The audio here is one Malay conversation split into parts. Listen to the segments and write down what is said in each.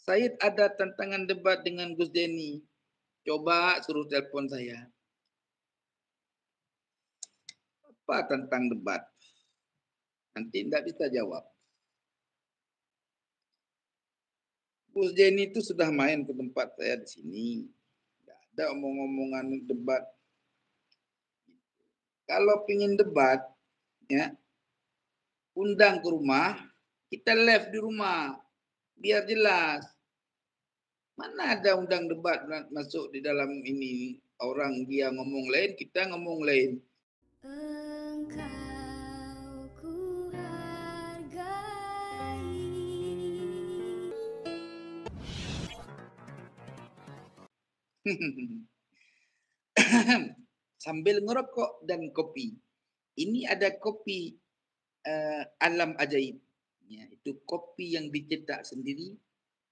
Said ada tantangan debat dengan Gus Denny. Coba suruh telepon saya. Apa tentang debat? Nanti tidak bisa jawab. Gus Denny itu sudah main ke tempat saya di sini. Tidak ada omong-omongan debat. Kalau pingin debat, ya undang ke rumah, kita live di rumah, biar jelas. Mana ada undang debat masuk di dalam ini, orang dia ngomong lain, kita ngomong lain. Engkau ku hargai. Sambil ngerokok dan kopi. Ini ada kopi alam ajaib. Ya, itu kopi yang dicetak sendiri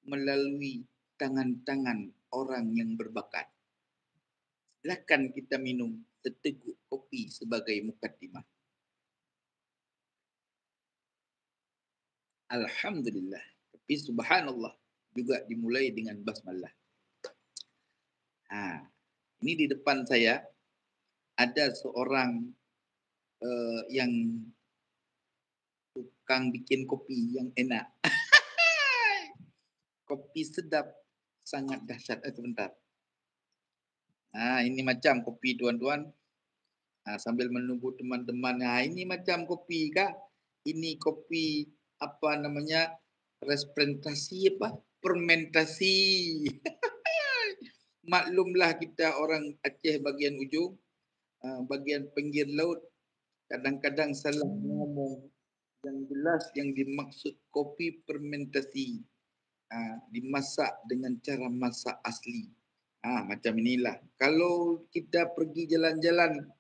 melalui tangan-tangan orang yang berbakat. Silakan kita minum seteguk kopi sebagai mukaddimah. Alhamdulillah. Tapi subhanallah juga dimulai dengan basmalah. Ini di depan saya ada seorang yang tukang bikin kopi yang enak. Kopi sedap, sangat dahsyat. Sebentar. Ini macam kopi tuan-tuan. Sambil menunggu teman-teman. Ini macam kopi kah? Ini kopi apa namanya? Resprentasi apa? Fermentasi. Maklumlah kita orang Aceh bagian ujung, bagian pinggir laut, kadang-kadang salah ngomong. Yang jelas yang dimaksud kopi fermentasi, dimasak dengan cara masak asli. Macam inilah. Kalau kita pergi jalan-jalan,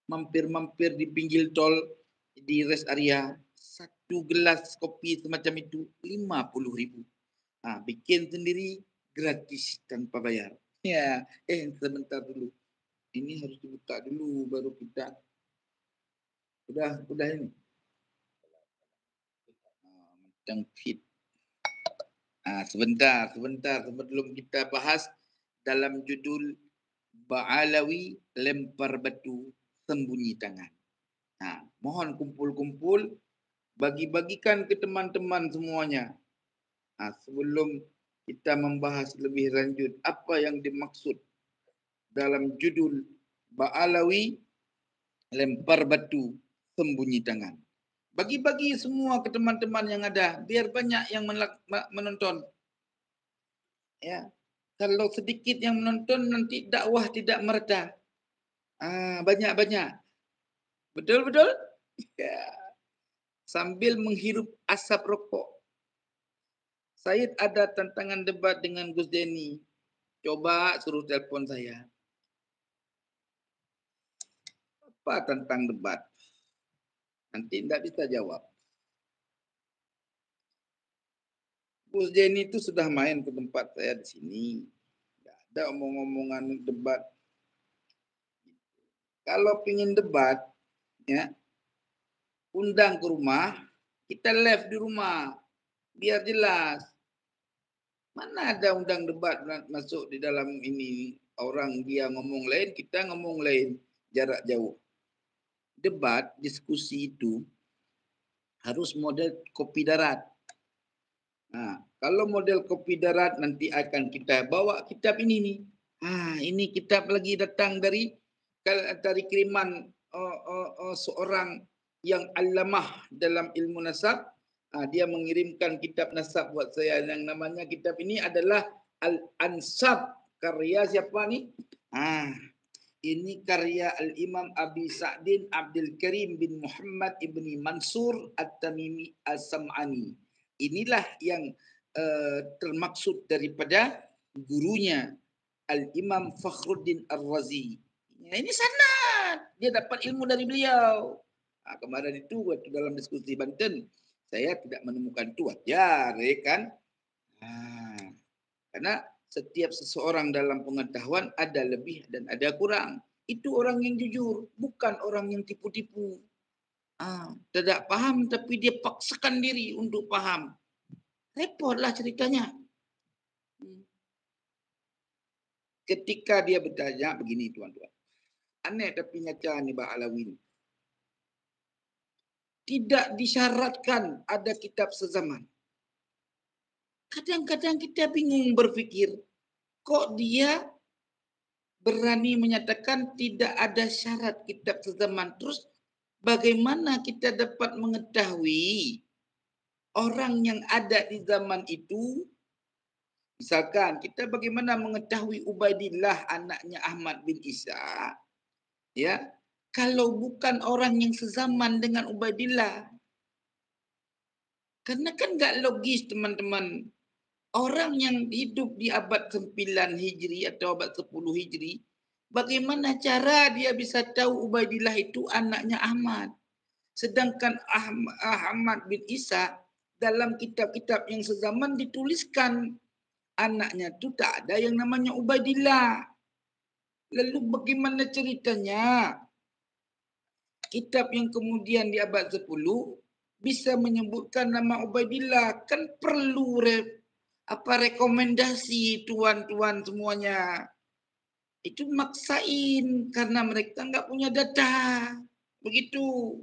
mampir-mampir di pinggir tol, di rest area, satu gelas kopi semacam itu 50.000. Bikin sendiri gratis tanpa bayar. Ya, sebentar dulu. Ini harus dibuka dulu baru kita. Udah ini. Macam fit. Sebentar sebelum kita bahas dalam judul Ba'alawi lempar batu sembunyi tangan. Mohon kumpul-kumpul, bagi-bagikan ke teman-teman semuanya. Sebelum kita membahas lebih lanjut apa yang dimaksud dalam judul Ba'alawi lempar batu sembunyi tangan. Bagi-bagi semua ke teman-teman yang ada, biar banyak yang menonton. Ya, kalau sedikit yang menonton nanti dakwah tidak mereda. Banyak-banyak. Betul-betul? Ya. Sambil menghirup asap rokok. Said ada tantangan debat dengan Gus Denny. Coba suruh telepon saya. Apa tentang debat? Nanti tidak bisa jawab. Gus Denny itu sudah main ke tempat saya di sini. Tidak ada omong-omongan debat. Kalau pingin debat, ya undang ke rumah, kita live di rumah, biar jelas. Mana ada undang debat masuk di dalam ini, orang dia ngomong lain, kita ngomong lain, jarak jauh. Debat, diskusi itu harus model kopi darat. Kalau model kopi darat nanti akan kita bawa kitab ini nih. Ini kitab lagi datang dari kiriman seorang yang alamah dalam ilmu nasab. Dia mengirimkan kitab nasab buat saya yang namanya kitab ini adalah Al-Ansab, karya siapa nih? Ini karya Al-Imam Abi Sa'din Abdul Karim bin Muhammad ibni Mansur At-Tamimi As-Sam'ani. Inilah yang termaksud daripada gurunya Al-Imam Fakhruddin Ar-Razi. Ini sanad. Dia dapat ilmu dari beliau. Kemarin itu waktu dalam diskusi Banten, saya tidak menemukan itu wajar, ya kan? Karena setiap seseorang dalam pengetahuan ada lebih dan ada kurang. Itu orang yang jujur, bukan orang yang tipu-tipu. Tidak paham tapi dia paksakan diri untuk paham. Repotlah ceritanya. ketika dia bertanya begini tuan-tuan. Aneh tapi nyata ni Pak Alawi. Tidak disyaratkan ada kitab sezaman. Kadang-kadang kita bingung berpikir, kok dia berani menyatakan tidak ada syarat kitab sezaman. Terus bagaimana kita dapat mengetahui orang yang ada di zaman itu? Misalkan kita bagaimana mengetahui Ubaidillah anaknya Ahmad bin Isa, ya, kalau bukan orang yang sezaman dengan Ubaidillah. Karena kan nggak logis teman-teman. Orang yang hidup di abad 9 Hijri atau abad 10 Hijri, bagaimana cara dia bisa tahu Ubaidillah itu anaknya Ahmad? Sedangkan Ahmad bin Isa dalam kitab-kitab yang sezaman dituliskan anaknya itu tak ada yang namanya Ubaidillah. Lalu bagaimana ceritanya kitab yang kemudian di abad 10 bisa menyebutkan nama Ubaidillah? Kan perlu rekomendasi tuan-tuan semuanya. Itu maksain karena mereka nggak punya data. Begitu.